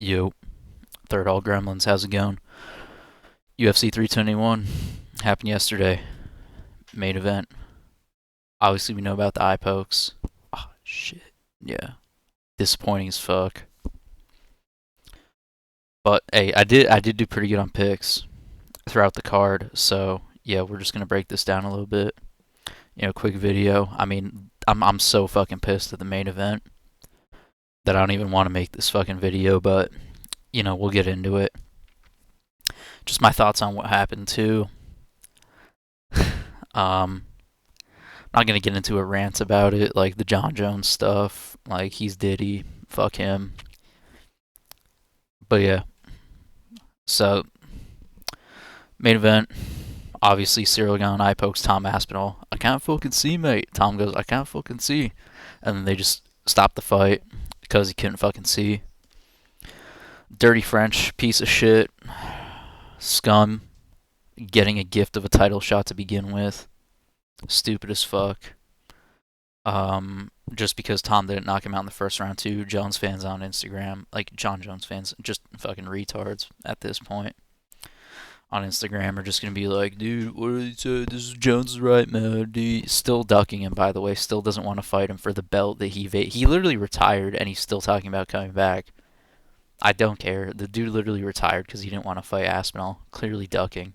Yo, third all gremlins, how's it going? UFC 321 happened yesterday. Main event. Obviously, we know about the eye pokes. Oh, shit. Yeah. Disappointing as fuck. But hey, I did do pretty good on picks throughout the card. So yeah, we're just gonna break this down a little bit. Quick video. I mean, I'm so fucking pissed at the main event that I don't even want to make this fucking video. But we'll get into it. Just my thoughts on what happened too. Um, Not gonna get into a rant about it, like the John Jones stuff. Like he's Diddy, fuck him. But yeah, so main event. Obviously, Cyril Gane eye pokes Tom Aspinall. I can't fucking see, mate. Tom goes, I can't fucking see, and then they just stop the fight because he couldn't fucking see. Dirty French piece of shit, scum, getting a gift of a title shot to begin with. Stupid as fuck. Just because Tom didn't knock him out in the first round too. Jones fans on Instagram, like John Jones fans, just fucking retards at this point on Instagram are just gonna be like, dude, what did he say? This is Jones' right, man. Dude, still ducking him, by the way. Still doesn't want to fight him for the belt that he literally retired, and he's still talking about coming back. I don't care. The dude literally retired because he didn't want to fight Aspinall. Clearly ducking.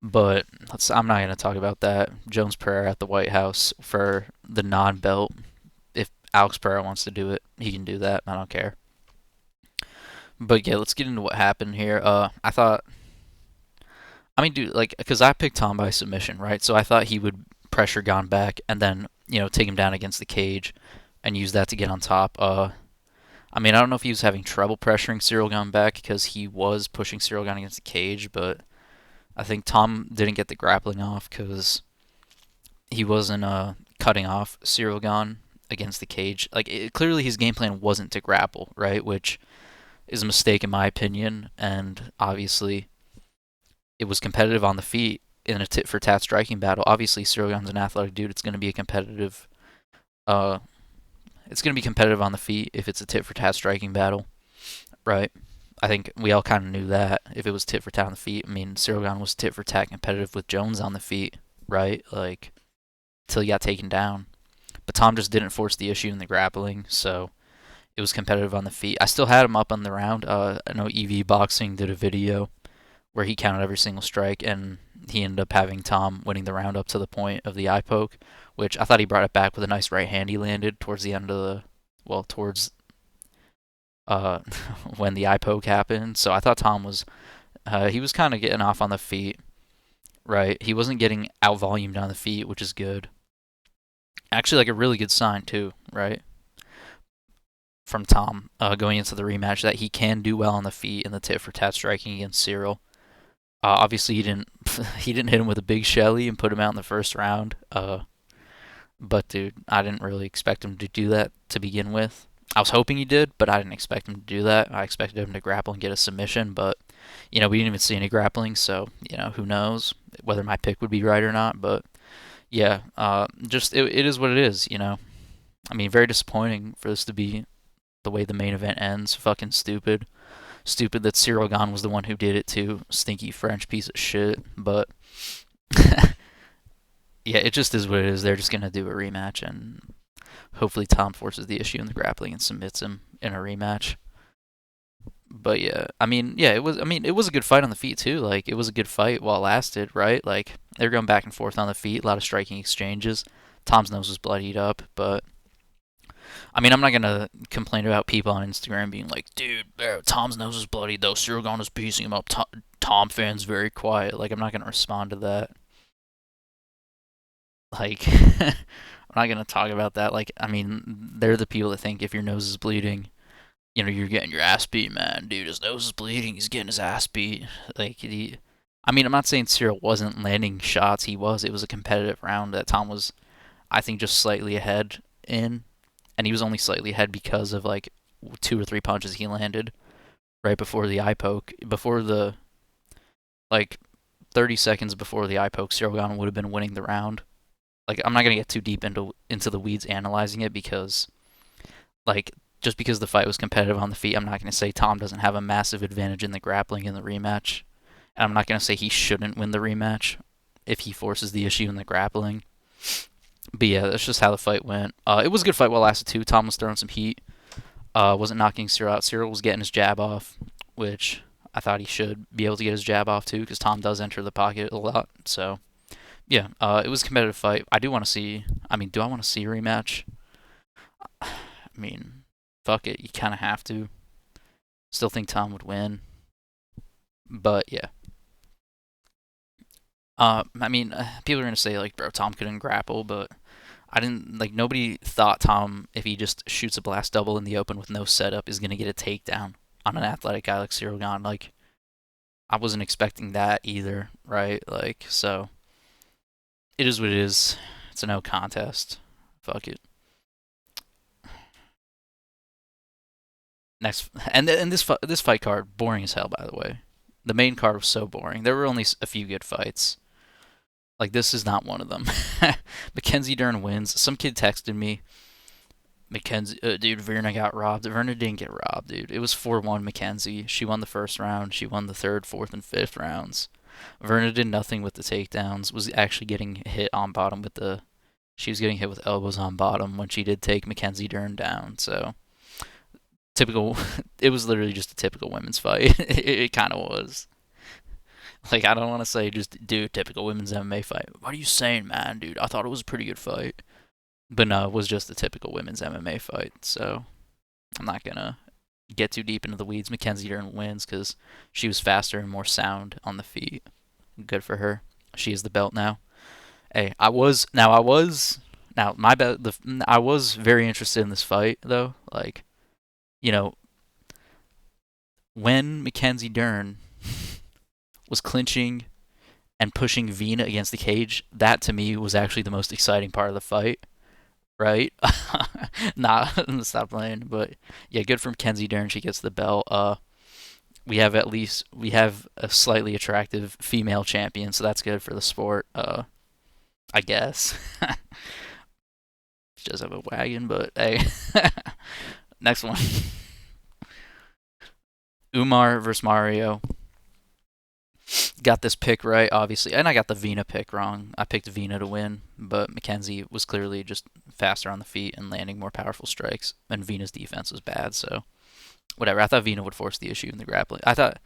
But I'm not going to talk about that. Jones Pereira at the White House for the non-belt. If Alex Pereira wants to do it, he can do that. I don't care. But yeah, let's get into what happened here. I mean, dude, like, because I picked Tom by submission, right? So I thought he would pressure Gone back and then, take him down against the cage and use that to get on top. I mean, I don't know if he was having trouble pressuring Cyril Gane back because he was pushing Cyril Gane against the cage, but I think Tom didn't get the grappling off because he wasn't cutting off Cyril Gane against the cage. Like clearly his game plan wasn't to grapple, right? Which is a mistake in my opinion. And obviously it was competitive on the feet in a tit for tat striking battle. Obviously Cyril Gane's an athletic dude. It's going to be a competitive. Uh, it's going to be competitive on the feet if it's a tit for tat striking battle, right? I think we all kind of knew that if it was tit for tat on the feet. I mean, Cyril Gane was tit for tat competitive with Jones on the feet, right? Like till he got taken down. But Tom just didn't force the issue in the grappling, so it was competitive on the feet. I still had him up on the round. I know EV Boxing did a video where he counted every single strike, and he ended up having Tom winning the round up to the point of the eye poke, which I thought he brought it back with a nice right hand he landed towards the end of the, well, towards uh, when the eye poke happened. So I thought Tom was, he was kind of getting off on the feet, right? He wasn't getting out volumed on the feet, which is good. Actually, like a really good sign too, right? From Tom going into the rematch that he can do well on the feet in the tit for tat striking against Cyril. Obviously, he didn't he didn't hit him with a big Shelly and put him out in the first round. But dude, I didn't really expect him to do that to begin with. I was hoping he did, but I didn't expect him to do that. I expected him to grapple and get a submission, but we didn't even see any grappling, so who knows whether my pick would be right or not. But yeah, just it is what it is. I mean, very disappointing for this to be the way the main event ends. Fucking stupid. Stupid that Cyril Gane was the one who did it too. Stinky French piece of shit. But yeah, it just is what it is. They're just gonna do a rematch, and hopefully Tom forces the issue in the grappling and submits him in a rematch. But yeah, I mean, yeah, it was. I mean, it was a good fight on the feet too. Like it was a good fight while it lasted, right? Like they're going back and forth on the feet, a lot of striking exchanges. Tom's nose was bloodied up, but I mean, I'm not gonna complain about people on Instagram being like, "Dude, Tom's nose is bloody though. Cyril Gane is piecing him up. Tom fans very quiet." Like, I'm not gonna respond to that. Like, I'm not gonna talk about that. Like, I mean, they're the people that think if your nose is bleeding, you're getting your ass beat, man. Dude, his nose is bleeding. He's getting his ass beat. Like, I mean, I'm not saying Cyril wasn't landing shots. He was. It was a competitive round that Tom was, I think, just slightly ahead in, and he was only slightly ahead because of like two or three punches he landed right before the eye poke. Before the like 30 seconds before the eye poke, Cyril Gane would have been winning the round. Like I'm not gonna get too deep into the weeds analyzing it because like Just because the fight was competitive on the feet, I'm not going to say Tom doesn't have a massive advantage in the grappling in the rematch. And I'm not going to say he shouldn't win the rematch if he forces the issue in the grappling. But yeah, that's just how the fight went. It was a good fight while it lasted too. Tom was throwing some heat. Wasn't knocking Cyril out. Cyril was getting his jab off, which I thought he should be able to get his jab off too, because Tom does enter the pocket a lot. So yeah, it was a competitive fight. I do want to see. I mean, do I want to see a rematch? I mean, fuck it. You kind of have to. Still think Tom would win, but yeah. I mean, people are gonna say like, bro, Tom couldn't grapple, but I didn't like. Nobody thought Tom, if he just shoots a blast double in the open with no setup, is gonna get a takedown on an athletic guy like Cyril Gahn. Like, I wasn't expecting that either, right? Like, so it is what it is. It's a no contest. Fuck it. Next, and this fight card boring as hell. By the way, the main card was so boring. There were only a few good fights. Like this is not one of them. Mackenzie Dern wins. Some kid texted me, Mackenzie, dude, Verna got robbed. Verna didn't get robbed, dude. It was 4-1 Mackenzie. She won the first round. She won the third, fourth, and fifth rounds. Verna did nothing with the takedowns. Was actually getting hit on bottom with the. She was getting hit with elbows on bottom when she did take Mackenzie Dern down. So typical. It was literally just a typical women's fight. It kind of was. Like I don't want to say just dude typical women's MMA fight. What are you saying, man, dude? I thought it was a pretty good fight, but no, it was just a typical women's MMA fight. So I'm not gonna get too deep into the weeds. Mackenzie Dern wins because she was faster and more sound on the feet. Good for her. She is the belt now. Hey, my bet. I was very interested in this fight though. Like you know when Mackenzie Dern was clinching and pushing Vina against the cage, that to me was actually the most exciting part of the fight. Right? Nah, stop playing. But yeah, good for Mackenzie Dern. She gets the belt. We have a slightly attractive female champion, so that's good for the sport. I guess. She does have a wagon, but hey. Next one. Umar versus Mario. Got this pick right, obviously, and I got the Vina pick wrong. I picked Vina to win, but Mackenzie was clearly just faster on the feet and landing more powerful strikes, and Vina's defense was bad. So whatever. I thought Vina would force the issue in the grappling. I thought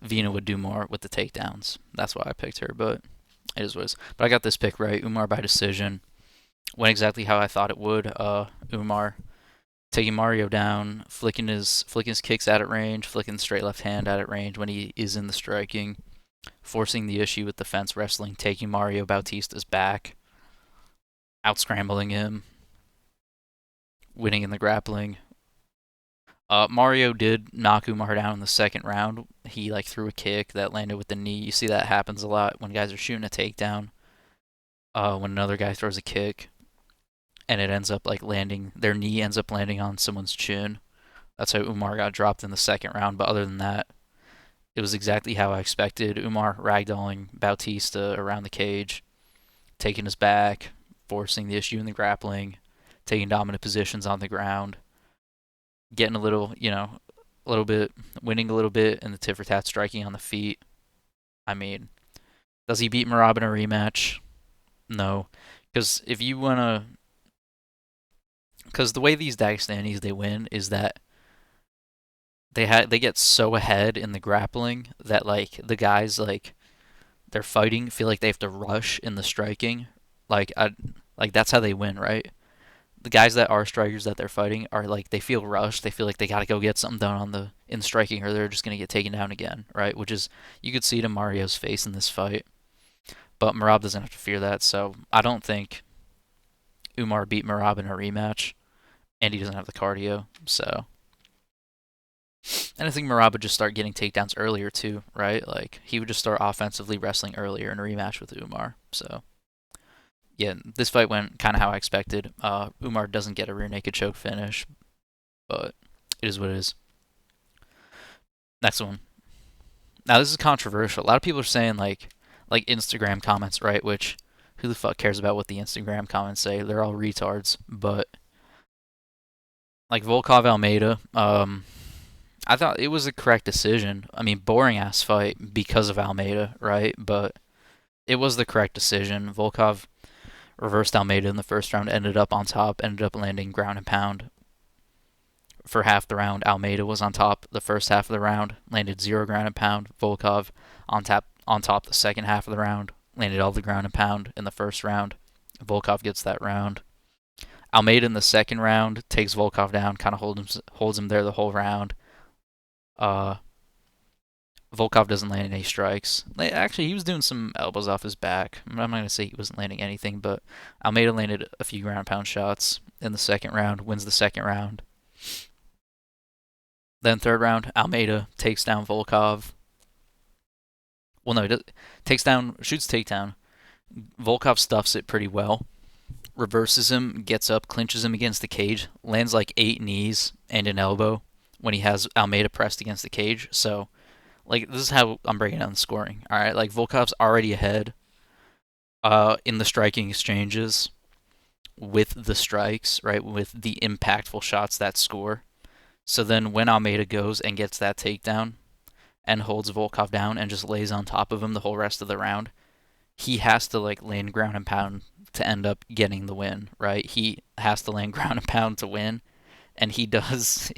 Vina would do more with the takedowns. That's why I picked her, but it is what it is. But I got this pick right. Umar by decision. Went exactly how I thought it would. Umar taking Mario down, flicking his kicks out at range, flicking straight left hand out at range when he is in the striking, forcing the issue with the fence wrestling, taking Mario Bautista's back, out scrambling him, winning in the grappling. Mario did knock Umar down in the second round. He like threw a kick that landed with the knee. You see that happens a lot when guys are shooting a takedown. When another guy throws a kick and it ends up like landing, their knee ends up landing on someone's chin. That's how Umar got dropped in the second round. But other than that, it was exactly how I expected. Umar ragdolling Bautista around the cage, taking his back, forcing the issue in the grappling, taking dominant positions on the ground, getting a little, a little bit, winning a little bit in the tit for tat striking on the feet. I mean, does he beat Merab in a rematch? No, because if you wanna, because the way these Dagestanis they win is that they get so ahead in the grappling that like the guys like they're fighting feel like they have to rush in the striking. Like that's how they win, right? The guys that are strikers that they're fighting are like they feel rushed. They feel like they gotta go get something done on the in striking, or they're just gonna get taken down again, right? Which is you could see it in Mario's face in this fight, but Merab doesn't have to fear that. So I don't think Umar beat Merab in a rematch, and he doesn't have the cardio. So and I think Merab would just start getting takedowns earlier too, right? Like he would just start offensively wrestling earlier in a rematch with Umar. So yeah, this fight went kind of how I expected. Umar doesn't get a rear naked choke finish, but it is what it is. Next one. Now this is controversial. A lot of people are saying like Instagram comments, right? Which who the fuck cares about what the Instagram comments say? They're all retards. But like Volkov Almeida. I thought it was a correct decision. I mean, boring ass fight because of Almeida, right? But it was the correct decision. Volkov reversed Almeida in the first round, ended up on top, ended up landing ground and pound for half the round. Almeida was on top the first half of the round, landed zero ground and pound. Volkov on top the second half of the round, landed all the ground and pound in the first round. Volkov gets that round. Almeida in the second round takes Volkov down, kind of holds him there the whole round. Uh, Volkov doesn't land any strikes. Actually, he was doing some elbows off his back. I'm not going to say he wasn't landing anything, but Almeida landed a few ground and pound shots in the second round, wins the second round. Then third round, Almeida takes down Volkov. Well, no, he does, shoots takedown. Volkov stuffs it pretty well. Reverses him, gets up, clinches him against the cage, lands like 8 knees and an elbow when he has Almeida pressed against the cage. So, like, this is how I'm breaking down the scoring. All right, like Volkov's already ahead in the striking exchanges with the strikes, right, with the impactful shots that score. So then when Almeida goes and gets that takedown and holds Volkov down and just lays on top of him the whole rest of the round, he has to like land ground and pound to end up getting the win, right? He has to land ground and pound to win, and he does.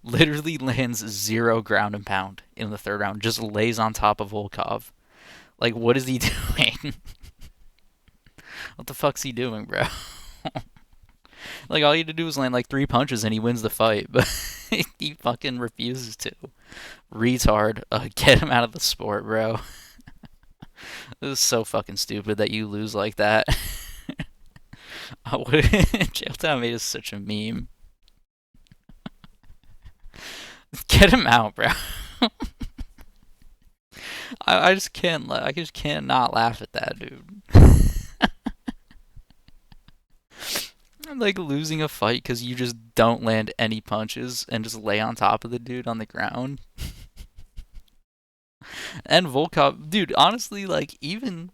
Literally lands zero ground and pound in the third round. Just lays on top of Volkov. Like, what is he doing? What the fuck's he doing, bro? Like, all you had to do was land like 3 punches and he wins the fight, but he fucking refuses to. Retard. Get him out of the sport, bro. This is so fucking stupid that you lose like that. Jailtown made is such a meme. Get him out, bro. I just can't. I just can't not laugh at that, dude. I'm like losing a fight because you just don't land any punches and just lay on top of the dude on the ground. And Volkov, dude, honestly, like even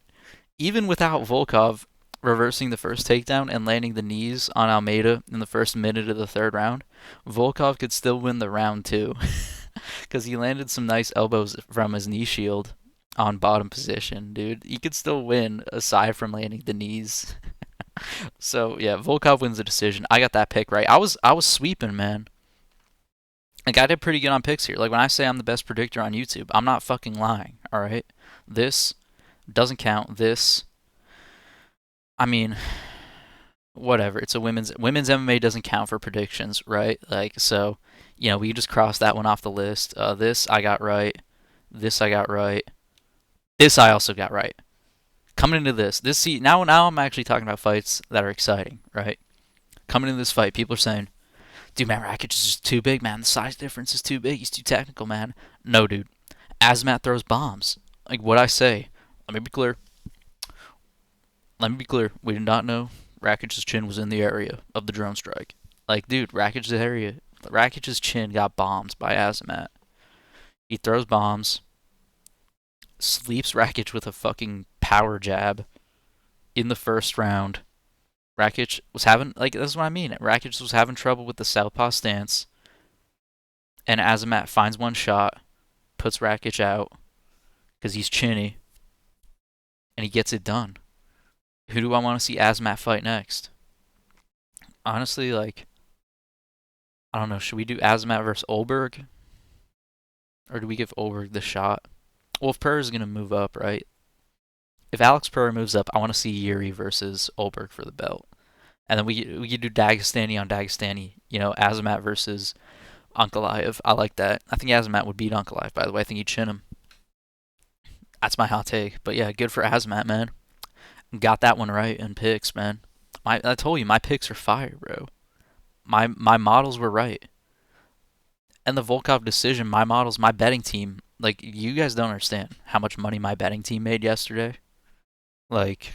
without Volkov reversing the first takedown and landing the knees on Almeida in the first minute of the third round, Volkov could still win the round too, because he landed some nice elbows from his knee shield on bottom position, dude. He could still win aside from landing the knees. So yeah, Volkov wins the decision. I got that pick right. I was sweeping, man. Like, I did pretty good on picks here. Like, when I say I'm the best predictor on YouTube, I'm not fucking lying. All right, this doesn't count. This, I mean, whatever. It's a women's MMA doesn't count for predictions, right? Like, so, we just cross that one off the list. This I got right. This I got right. This I also got right. Coming into this see now I'm actually talking about fights that are exciting, right? Coming into this fight, people are saying, "Dude, man, Rakic is just too big, man. The size difference is too big. He's too technical, man." No, dude. Azamat throws bombs. Like what I say. Let me be clear. Let me be clear. We did not know Rakic's chin was in the area of the drone strike. Like, dude, Rakic's chin got bombed by Azamat. He throws bombs, sleeps Rakic with a fucking power jab in the first round. Rakic was having, like, that's what I mean. Rakic was having trouble with the southpaw stance, and Azamat finds one shot, puts Rakic out because he's chinny, and he gets it done. Who do I want to see Azamat fight next? Honestly, like, I don't know. Should we do Azamat versus Olberg? Or do we give Olberg the shot? Well, if Pereira is going to move up, right? If Alex Pereira moves up, I want to see Yuri versus Olberg for the belt. And then we could do Dagestani on Dagestani. Azamat versus Ankalaev. I like that. I think Azamat would beat Ankalaev, by the way. I think he'd chin him. That's my hot take. But yeah, good for Azamat, man. Got that one right in picks, man. I told you, my picks are fire, bro. My models were right. And the Volkov decision, my models, my betting team, like, you guys don't understand how much money my betting team made yesterday. Like,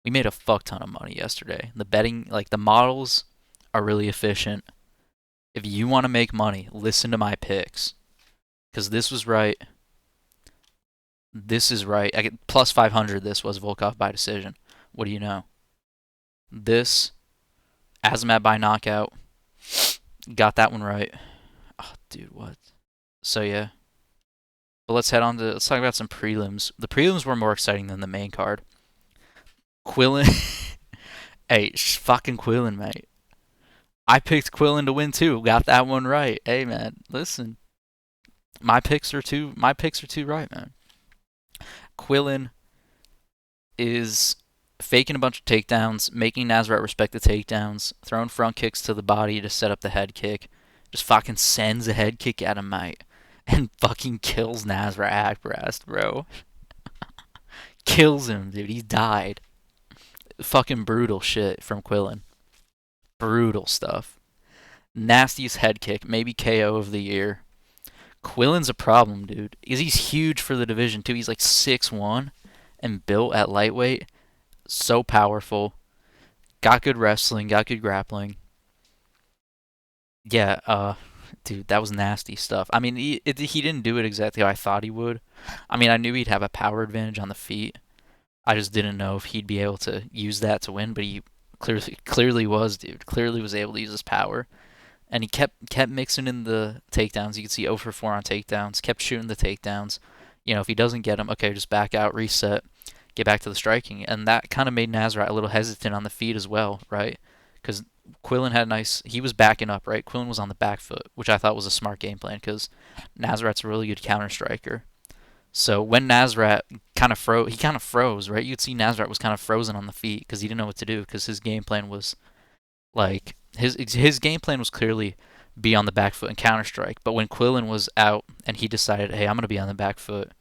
we made a fuck ton of money yesterday. The betting, like, the models are really efficient. If you want to make money, listen to my picks. Because this was right. This is right. I get plus 500. This was Volkov by decision. What do you know? This, Azamat by knockout. Got that one right. Oh, dude, what? So yeah. But let's talk about some prelims. The prelims were more exciting than the main card. Quillen, hey, fucking Quillen, mate. I picked Quillen to win too. Got that one right. Hey man, listen. My picks are too right, man. Quillen is faking a bunch of takedowns, making Nazareth respect the takedowns, throwing front kicks to the body to set up the head kick. Just fucking sends a head kick at him, mate. And fucking kills Nazareth Akbarast, bro. Kills him, dude. He died. Fucking brutal shit from Quillen. Brutal stuff. Nastiest head kick, maybe KO of the year. Quillen's a problem, dude. He's huge for the division too. He's like 6'1" and built at lightweight. So powerful. Got good wrestling, got good grappling. Yeah, dude, that was nasty stuff. I mean, he didn't do it exactly how I thought he would. I mean, I knew he'd have a power advantage on the feet. I just didn't know if he'd be able to use that to win, but he clearly was, dude. Clearly was able to use his power. And he kept mixing in the takedowns. You can see 0 for 4 on takedowns. Kept shooting the takedowns. You know, if he doesn't get them, okay, just back out, reset, get back to the striking. And that kind of made Nazareth a little hesitant on the feet as well, right? Because Quillen had he was backing up, right? Quillen was on the back foot, which I thought was a smart game plan because Nazareth's a really good counter striker. So when Nazareth he kind of froze, right? You'd see Nazareth was kind of frozen on the feet because he didn't know what to do because his game plan was like his game plan was clearly be on the back foot and counter strike. But when Quillen was out and he decided, hey, I'm gonna be on the back foot,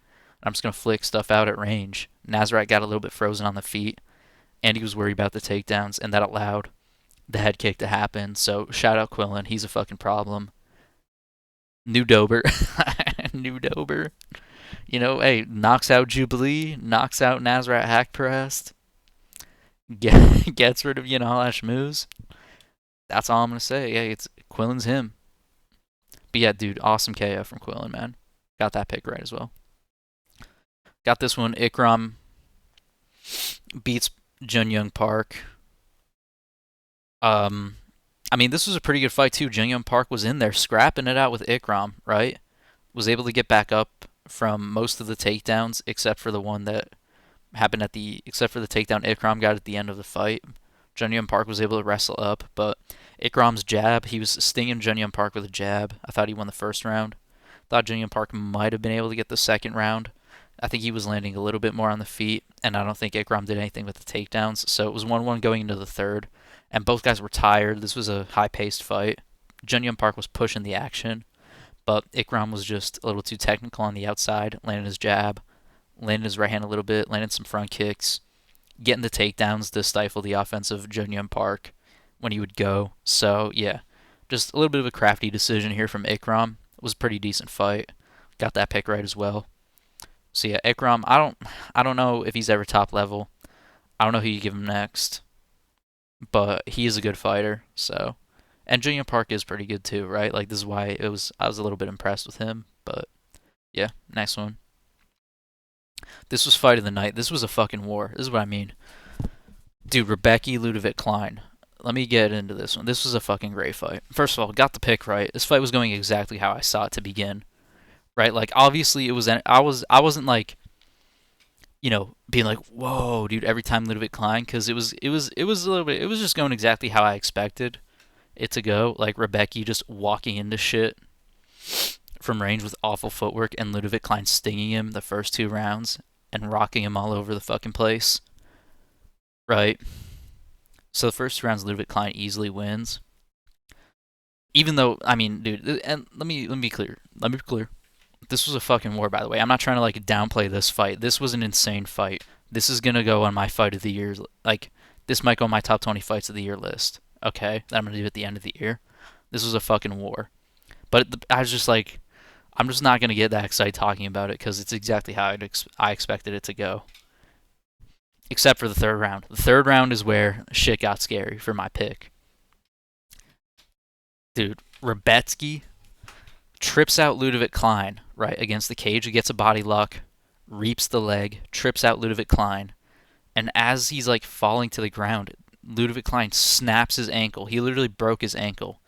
I'm just gonna flick stuff out at range. Nazareth got a little bit frozen on the feet, and he was worried about the takedowns, and that allowed the head kick to happen. So shout out Quillen, he's a fucking problem. New Dober, new Dober. You know, hey, knocks out Jubilee, knocks out Nazareth Hackpressed, gets rid of Yanal Moose. That's all I'm gonna say. Yeah, it's Quillen's him. But yeah, dude, awesome KO from Quillen, man. Got that pick right as well. Got this one. Ikram beats Jun Young Park. I mean, this was a pretty good fight too. Jun Young Park was in there scrapping it out with Ikram, right? Was able to get back up from most of the takedowns except for the one that happened except for the takedown Ikram got at the end of the fight. Jun Young Park was able to wrestle up, but Ikram's jab, he was stinging Jun Young Park with a jab. I thought he won the first round. Thought Jun Young Park might have been able to get the second round. I think he was landing a little bit more on the feet, and I don't think Ikram did anything with the takedowns. So it was 1-1 going into the third, and both guys were tired. This was a high-paced fight. Jun Young Park was pushing the action, but Ikram was just a little too technical on the outside, landing his jab, landing his right hand a little bit, landing some front kicks, getting the takedowns to stifle the offense of Jun Young Park when he would go. So yeah, just a little bit of a crafty decision here from Ikram. It was a pretty decent fight. Got that pick right as well. So yeah, Ikram, I don't know if he's ever top level. I don't know who you give him next, but he is a good fighter. So, and Jun Young Park is pretty good too, right? Like this is why I was a little bit impressed with him. But yeah, next one. This was fight of the night. This was a fucking war. This is what I mean. Dude, Rebecki Ludovic Klein. Let me get into this one. This was a fucking great fight. First of all, got the pick right. This fight was going exactly how I saw it to begin. Right? Like obviously it was I wasn't like being like, "Whoa, dude," every time Ludovic Klein cuz it was a little bit it was just going exactly how I expected it to go. Like Rebecki just walking into shit from range with awful footwork and Ludovic Klein stinging him the first 2 rounds and rocking him all over the fucking place. Right? So the first 2 rounds Ludovic Klein easily wins. Even though, I mean, dude, and let me be clear. Let me be clear. This was a fucking war, by the way. I'm not trying to like downplay this fight. This was an insane fight. This is gonna go on my fight of the year. Like this might go on my top 20 fights of the year list. Okay, that I'm gonna do at the end of the year. This was a fucking war. But I was just like, I'm just not gonna get that excited talking about it because it's exactly how I expected it to go. Except for the third round. The third round is where shit got scary for my pick. Dude, Rebetsky trips out Ludovic Klein, right, against the cage. He gets a body lock, reaps the leg, trips out Ludovic Klein. And as he's like falling to the ground, Ludovic Klein snaps his ankle. He literally broke his ankle.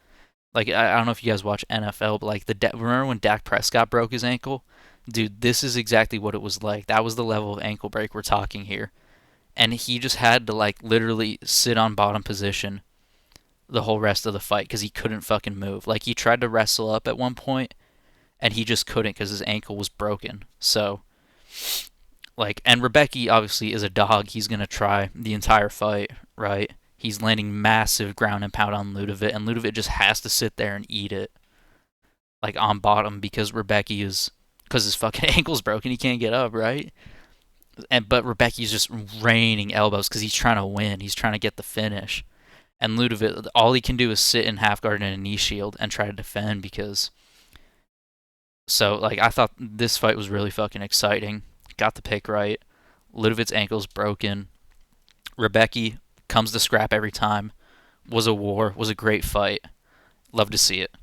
Like I don't know if you guys watch NFL, but like remember when Dak Prescott broke his ankle? Dude, this is exactly what it was like. That was the level of ankle break we're talking here. And he just had to like literally sit on bottom position the whole rest of the fight because he couldn't fucking move. Like he tried to wrestle up at one point and he just couldn't because his ankle was broken. So like, and Rebecki obviously is a dog. He's gonna try the entire fight, right? He's landing massive ground and pound on Ludovic, and Ludovic just has to sit there and eat it, like on bottom because Rebecki is because his fucking ankle's broken. He can't get up, right? And but Rebecki's just raining elbows because he's trying to win. He's trying to get the finish. And Ludovic, all he can do is sit in half guard and a knee shield and try to defend because. So like I thought this fight was really fucking exciting. Got the pick right. Ludovic's ankle's broken. Rebecki comes to scrap every time. Was a war. Was a great fight. Love to see it.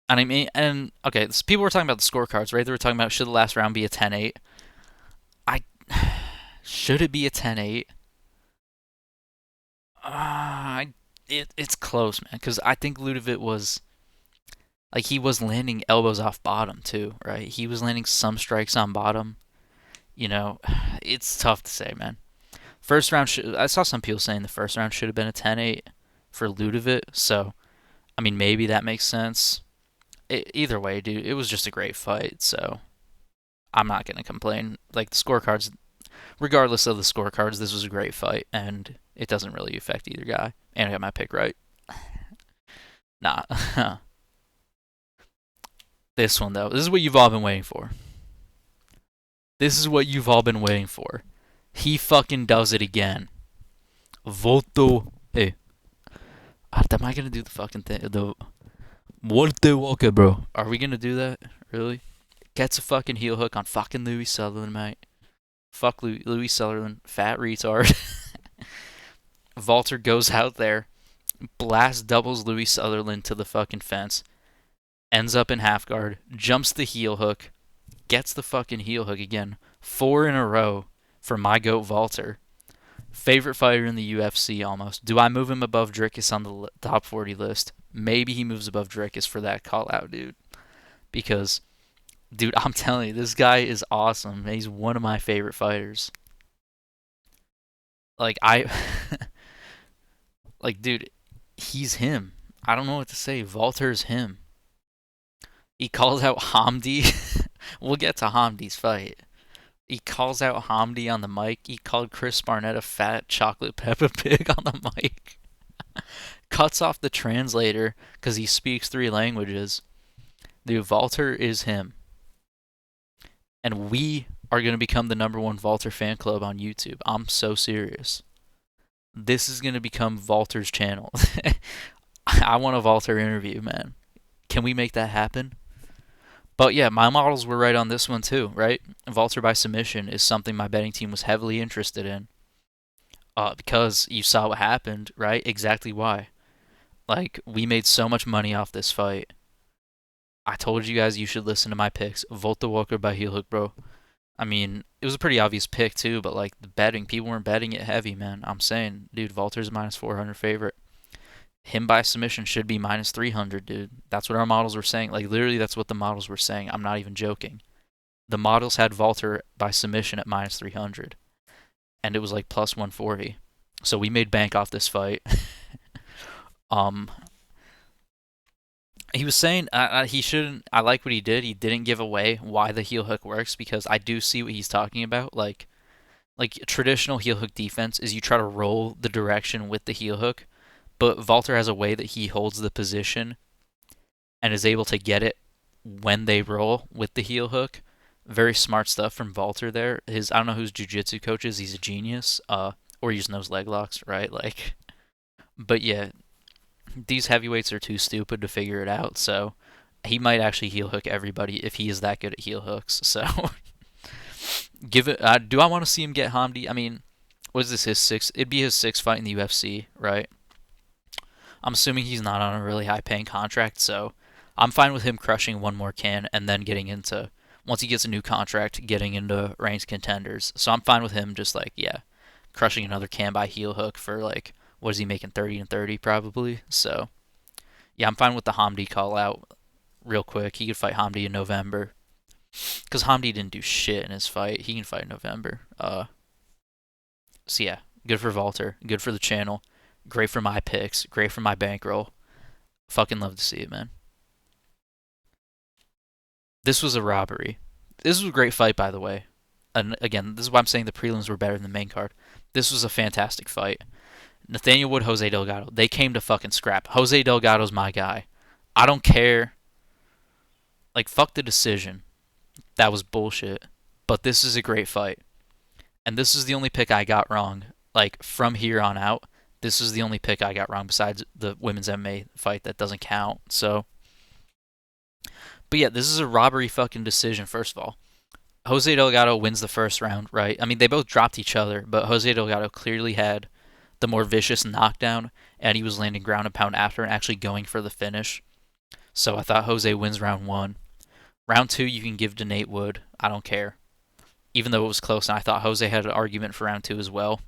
And I mean, and okay, so people were talking about the scorecards, right? They were talking about should the last round be a 10-8. I should it be a 10-8? It's close, man. Because I think Ludovic was like he was landing elbows off bottom too, right? He was landing some strikes on bottom. You know, it's tough to say, man. First round, I saw some people saying the first round should have been a 10-8 for Ludovic. So, I mean, maybe that makes sense. Either way, dude, it was just a great fight. So, I'm not gonna complain. Like the scorecards, regardless of the scorecards, this was a great fight, and it doesn't really affect either guy. And I got my pick right. Nah. This one though, this is what you've all been waiting for. This is what you've all been waiting for. He fucking does it again. Volto. Hey, am I gonna do the fucking thing? The Walter Walker, bro. Are we gonna do that? Really? Gets a fucking heel hook on fucking Louis Sutherland, mate. Fuck Louis Sutherland, fat retard. Valter goes out there, blast doubles Louis Sutherland to the fucking fence, ends up in half guard, jumps the heel hook, gets the fucking heel hook again. 4 in a row for my goat Valter. Favorite fighter in the UFC almost. Do I move him above Dricus on the top 40 list? Maybe he moves above Dricus for that call out, dude. Because, dude, I'm telling you, this guy is awesome. He's one of my favorite fighters. Like, like, dude, he's him. I don't know what to say. Valter's him. He calls out Hamdi. We'll get to Hamdi's fight. He calls out Hamdi on the mic. He called Chris Barnett a fat chocolate Peppa Pig on the mic. Cuts off the translator because he speaks 3 languages. Dude, Valter is him. And we are going to become the #1 Valter fan club on YouTube. I'm so serious. This is going to become Valter's channel. I want a Valter interview, man. Can we make that happen? But yeah, my models were right on this one too, right? Valter by submission is something my betting team was heavily interested in. Because you saw what happened, right? Exactly why. Like, we made so much money off this fight. I told you guys you should listen to my picks. Volta Walker by heel hook, bro. I mean, it was a pretty obvious pick too, but like the betting, people weren't betting it heavy, man. I'm saying, dude, Valter's -400 favorite. Him by submission should be -300, dude. That's what our models were saying. Like, literally, that's what the models were saying. I'm not even joking. The models had Valter by submission at -300, and it was like +140. So we made bank off this fight. um, he was saying he shouldn't. I like what he did. He didn't give away why the heel hook works because I do see what he's talking about. Like traditional heel hook defense is you try to roll the direction with the heel hook, but Valter has a way that he holds the position and is able to get it when they roll with the heel hook. Very smart stuff from Valter there. I don't know whose jiu-jitsu coach is. He's a genius. Or he just knows leg locks, right? Like, but yeah, these heavyweights are too stupid to figure it out. So he might actually heel hook everybody if he is that good at heel hooks. So give it. Do I want to see him get Hamdi? I mean, what is this? His sixth? It'd be his sixth fight in the UFC, right? I'm assuming he's not on a really high-paying contract, so I'm fine with him crushing one more can and then getting into once he gets a new contract, getting into ranked contenders. So I'm fine with him just like crushing another can by heel hook for like What is he making? 30 and 30 probably. So yeah, I'm fine with the Hamdi call out real quick. He could fight Hamdi in November because Hamdi didn't do shit in his fight. He can fight in November. So yeah, good for Valter. Good for the channel. Great for my picks. Great for my bankroll. Fucking love to see it, man. This was a robbery. This was a great fight, by the way. And again, this is why I'm saying the prelims were better than the main card. This was a fantastic fight. Nathaniel Wood, Jose Delgado. They came to fucking scrap. Jose Delgado's my guy. I don't care. Like, fuck the decision. That was bullshit. But this is a great fight. And this is the only pick I got wrong. Like, from here on out, this is the only pick I got wrong besides the women's MMA fight that doesn't count. So, but yeah, this is a robbery fucking decision, first of all. Jose Delgado wins the first round, right? I mean, they both dropped each other, but Jose Delgado clearly had the more vicious knockdown, and he was landing ground and pound after and actually going for the finish. So I thought Jose wins round one. Round two, you can give to Nate Wood. I don't care. Even though it was close, and I thought Jose had an argument for round two as well.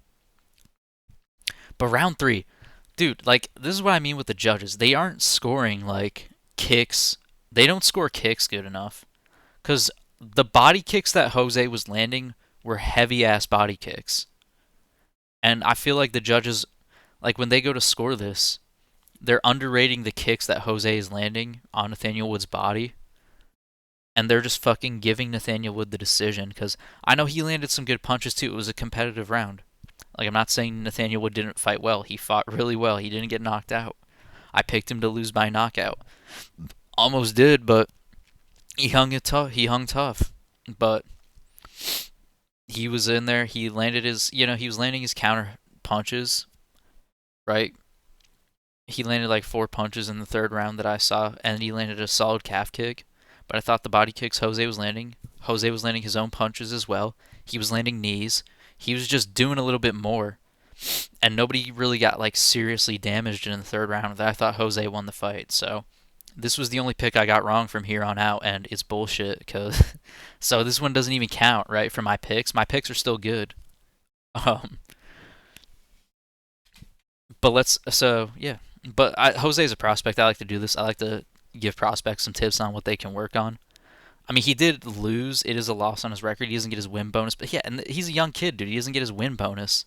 But round three, dude, like, this is what I mean with the judges. They aren't scoring, like, kicks. They don't score kicks good enough. Because the body kicks that Jose was landing were heavy ass body kicks. And I feel like the judges, like when they go to score this, they're underrating the kicks that Jose is landing on Nathaniel Wood's body. And they're just fucking giving Nathaniel Wood the decision. Because I know he landed some good punches too. It was a competitive round. Like, I'm not saying Nathaniel Wood didn't fight well. He fought really well. He didn't get knocked out. I picked him to lose by knockout. Almost did, but he hung it tough. He hung tough. But he was in there. He landed his, he was landing his counter punches, right? He landed like 4 punches in the third round that I saw, and he landed a solid calf kick. But I thought the body kicks Jose was landing his own punches as well. He was landing knees. He was just doing a little bit more. And nobody really got like seriously damaged in the third round. I thought Jose won the fight. So this was the only pick I got wrong from here on out, and it's bullshit. Cause so this one doesn't even count, right? For my picks. My picks are still good. Um, but yeah. But Jose's a prospect. I like to do this. I like to give prospects some tips on what they can work on. I mean, he did lose. It is a loss on his record. He doesn't get his win bonus. But yeah, and he's a young kid, dude. He doesn't get his win bonus.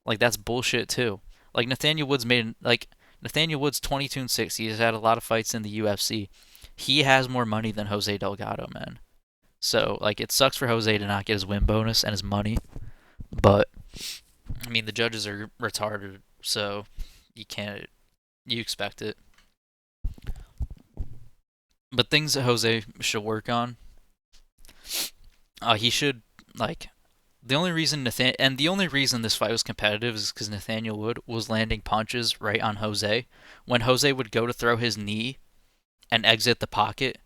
Like, that's bullshit too. Like, Nathaniel Woods 22 and 6. He's had a lot of fights in the UFC. He has more money than Jose Delgado, man. So, like, it sucks for Jose to not get his win bonus and his money. But I mean, the judges are retarded, so you expect it. But things that Jose should work on, he should, like, the only reason this fight was competitive is because Nathaniel Wood was landing punches right on Jose. When Jose would go to throw his knee and exit the pocket,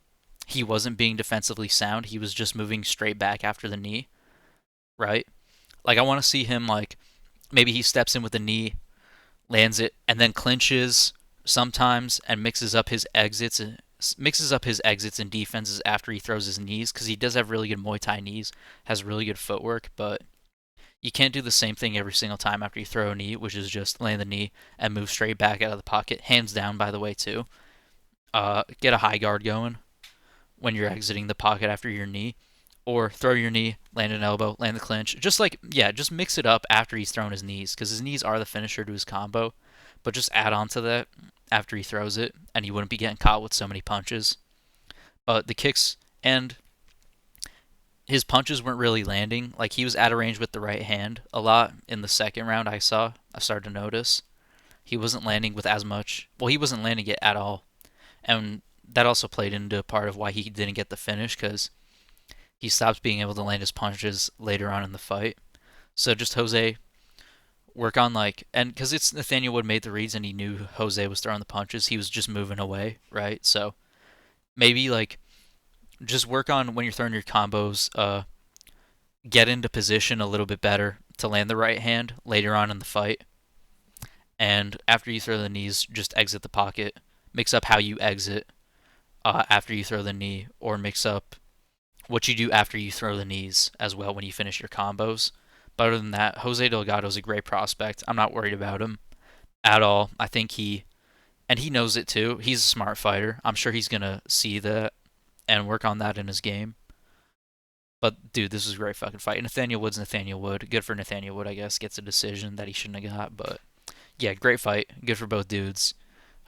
he wasn't being defensively sound. He was just moving straight back after the knee, right? Like, I want to see him, like, maybe he steps in with the knee, lands it, and then clinches sometimes and mixes up his exits and defenses after he throws his knees, because he does have really good Muay Thai knees, has really good footwork, but you can't do the same thing every single time after you throw a knee, which is just land the knee and move straight back out of the pocket. Hands down, by the way, too. Get a high guard going when you're exiting the pocket after your knee, or throw your knee, land an elbow, land the clinch. Just mix it up after he's thrown his knees, because his knees are the finisher to his combo, but just add on to that after he throws it, and he wouldn't be getting caught with so many punches. The kicks and his punches weren't really landing. Like, he was out of range with the right hand a lot in the second round. I started to notice he wasn't landing with as much. Well, he wasn't landing it at all, and that also played into part of why he didn't get the finish, because he stopped being able to land his punches later on in the fight. So just Jose work on, like, and because it's Nathaniel Wood made the reads and he knew Jose was throwing the punches, he was just moving away, right? So maybe, like, just work on when you're throwing your combos, get into position a little bit better to land the right hand later on in the fight. And after you throw the knees, just exit the pocket. Mix up how you exit after you throw the knee, or mix up what you do after you throw the knees as well when you finish your combos. But other than that, Jose Delgado is a great prospect. I'm not worried about him. at all. I think he knows it too. He's a smart fighter. I'm sure he's gonna see that and work on that in his game. But dude, this was a great fucking fight. Nathaniel Wood's Nathaniel Wood. Good for Nathaniel Wood, I guess. Gets a decision that he shouldn't have got, but yeah, great fight. Good for both dudes.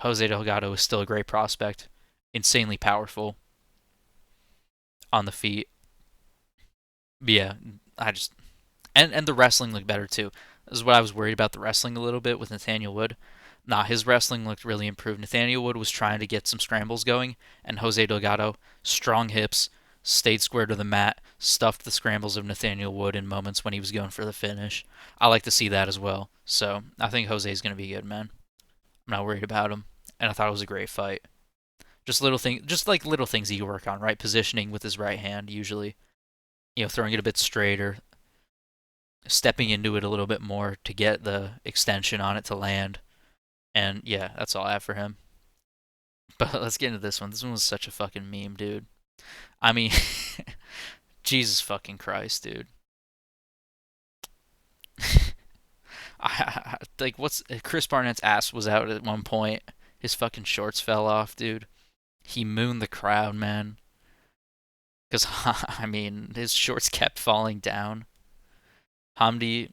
Jose Delgado is still a great prospect. Insanely powerful on the feet. But yeah, I just and the wrestling looked better too. This is what I was worried about, the wrestling a little bit with Nathaniel Wood. Nah, his wrestling looked really improved. Nathaniel Wood was trying to get some scrambles going, and Jose Delgado, strong hips, stayed square to the mat, stuffed the scrambles of Nathaniel Wood in moments when he was going for the finish. I like to see that as well. So I think Jose's going to be good, man. I'm not worried about him, and I thought it was a great fight. Just little thing, just like little things he can work on, right? Positioning with his right hand, usually, throwing it a bit straighter, stepping into it a little bit more to get the extension on it to land. And yeah, that's all I have for him. But let's get into this one. This one was such a fucking meme, dude. I mean, Jesus fucking Christ, dude. Like, what's Chris Barnett's ass was out at one point. His fucking shorts fell off, dude. He mooned the crowd, man. Because, I mean, his shorts kept falling down. Hamdi,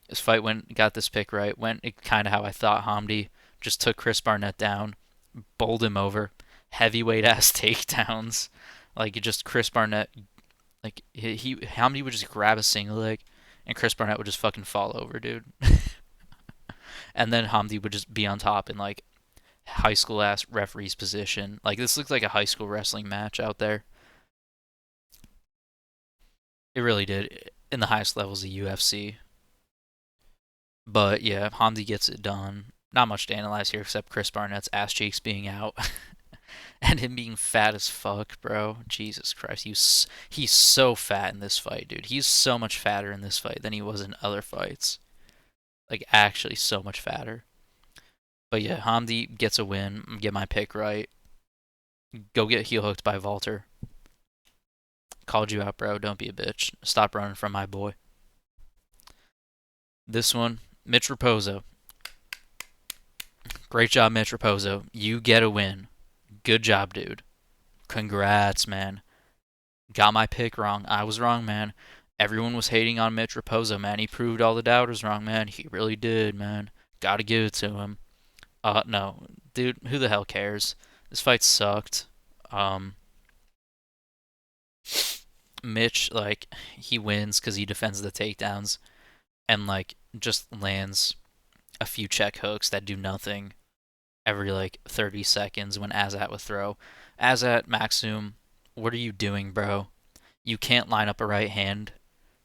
his fight got this pick right. Went kind of how I thought. Hamdi just took Chris Barnett down, bowled him over, heavyweight ass takedowns. Like just Chris Barnett, like Hamdi would just grab a single leg, and Chris Barnett would just fucking fall over, dude. And then Hamdi would just be on top in like high school ass referee's position. Like this looks like a high school wrestling match out there. It really did in the highest levels of UFC. But yeah, Hamdi gets it done. Not much to analyze here except Chris Barnett's ass cheeks being out and him being fat as fuck, bro. Jesus Christ, he's so fat in this fight, dude. He's so much fatter in this fight than he was in other fights. Like actually, so much fatter. But yeah, Hamdi gets a win. Get my pick right. Go get heel hooked by Valter. Called you out, bro. Don't be a bitch. Stop running from my boy. This one, Mitch Raposo. Great job, Mitch Raposo. You get a win. Good job, dude. Congrats, man. Got my pick wrong. I was wrong, man. Everyone was hating on Mitch Raposo, man. He proved all the doubters wrong, man. He really did, man. Gotta give it to him. No. Dude, who the hell cares? This fight sucked. Um, Mitch, like, he wins because he defends the takedowns and, like, just lands a few check hooks that do nothing every, like, 30 seconds when Azat would throw. Azat, Maxum, what are you doing, bro? You can't line up a right hand.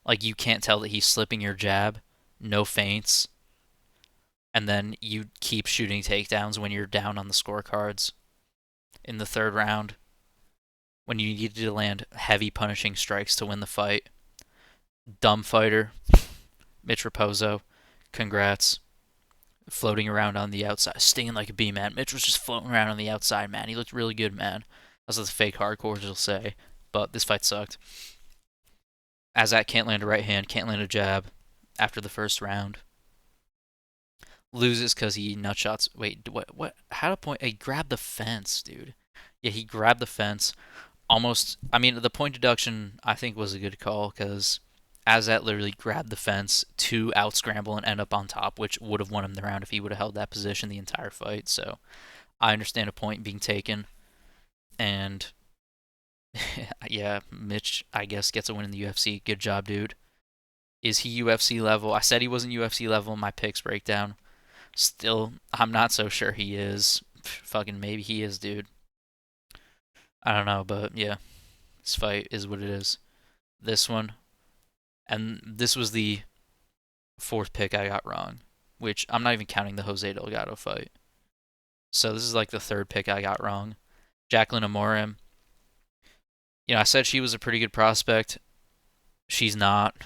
Like, you can't tell that he's slipping your jab. No feints. And then you keep shooting takedowns when you're down on the scorecards in the third round when you needed to land heavy punishing strikes to win the fight. Dumb fighter. Mitch Raposo. Congrats. Floating around on the outside. Stinging like a bee, man. Mitch was just floating around on the outside, man. He looked really good, man. That's what the fake hardcores will say. But this fight sucked. Azat can't land a right hand, can't land a jab after the first round. Loses because he nutshots. Wait, what? How to point? He grabbed the fence, dude. Yeah, he grabbed the fence. Almost. I mean, the point deduction I think was a good call because Azat literally grabbed the fence to out scramble and end up on top, which would have won him the round if he would have held that position the entire fight. So I understand a point being taken, and yeah, Mitch I guess gets a win in the UFC. Good job, dude. Is he UFC level? I said he wasn't UFC level in my picks breakdown. Still, I'm not so sure he is. Fucking maybe he is, dude. I don't know, but yeah, this fight is what it is. This one, and this was the fourth pick I got wrong, which I'm not even counting the Jose Delgado fight. So this is like the third pick I got wrong. Jacqueline Amorim. I said she was a pretty good prospect. She's not.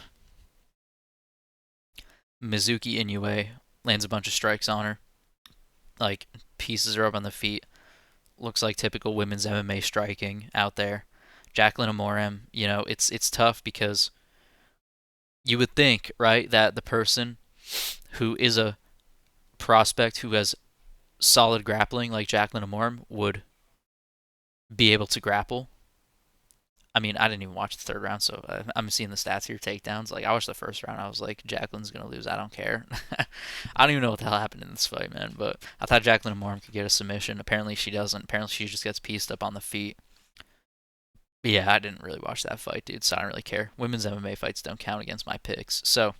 Mizuki Inoue lands a bunch of strikes on her. Like, pieces her up on the feet. Looks like typical women's MMA striking out there. Jacqueline Amorim, it's tough because you would think, right, that the person who is a prospect who has solid grappling like Jacqueline Amorm would be able to grapple. I mean, I didn't even watch the third round, so I'm seeing the stats here, takedowns. Like, I watched the first round, I was like, Jacqueline's gonna lose. I don't care. I don't even know what the hell happened in this fight, man. But I thought Jacqueline Moore could get a submission. Apparently, she doesn't. Apparently, she just gets pieced up on the feet. But yeah, I didn't really watch that fight, dude. So I don't really care. Women's MMA fights don't count against my picks. So,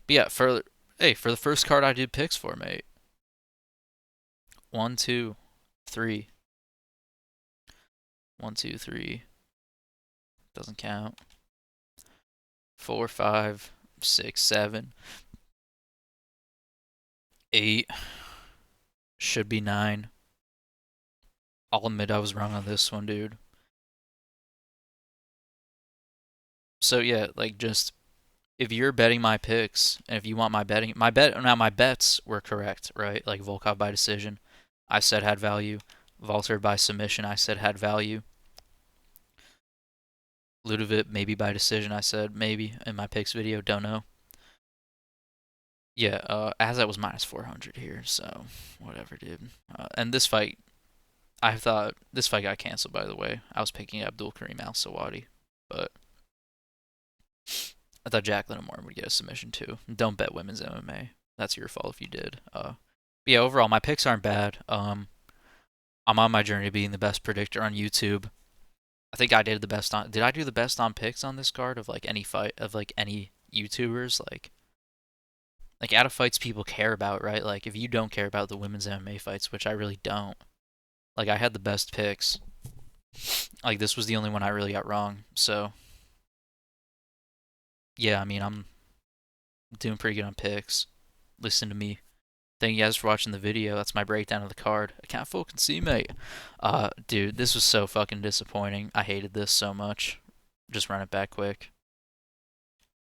but yeah, for the first card I did picks for, mate. 1, 2, 3. 1, 2, 3. Doesn't count. 4, 5, 6, 7, 8. Should be 9. I'll admit I was wrong on this one, dude. So yeah, like just if you're betting my picks and if you want my bets were correct, right? Like Volkov by decision, I said had value. Valter by submission, I said had value. Ludovic maybe by decision, I said maybe in my picks video, don't know. Yeah, as I was minus 400 here, so whatever, dude. And this fight, I thought this fight got canceled. By the way, I was picking Abdul Karim Al Sawadi, but I thought Jacqueline Amore would get a submission too. Don't bet women's MMA. That's your fault if you did. Yeah, overall my picks aren't bad. I'm on my journey to being the best predictor on YouTube. I think I did the best on. Did I do the best on picks on this card of like any fight of like any YouTubers like out of fights people care about, right? Like if you don't care about the women's MMA fights, which I really don't. Like I had the best picks. Like this was the only one I really got wrong. So yeah, I mean I'm doing pretty good on picks. Listen to me. Thank you guys for watching the video. That's my breakdown of the card. I can't fucking see, mate. Dude, this was so fucking disappointing. I hated this so much. Just run it back quick.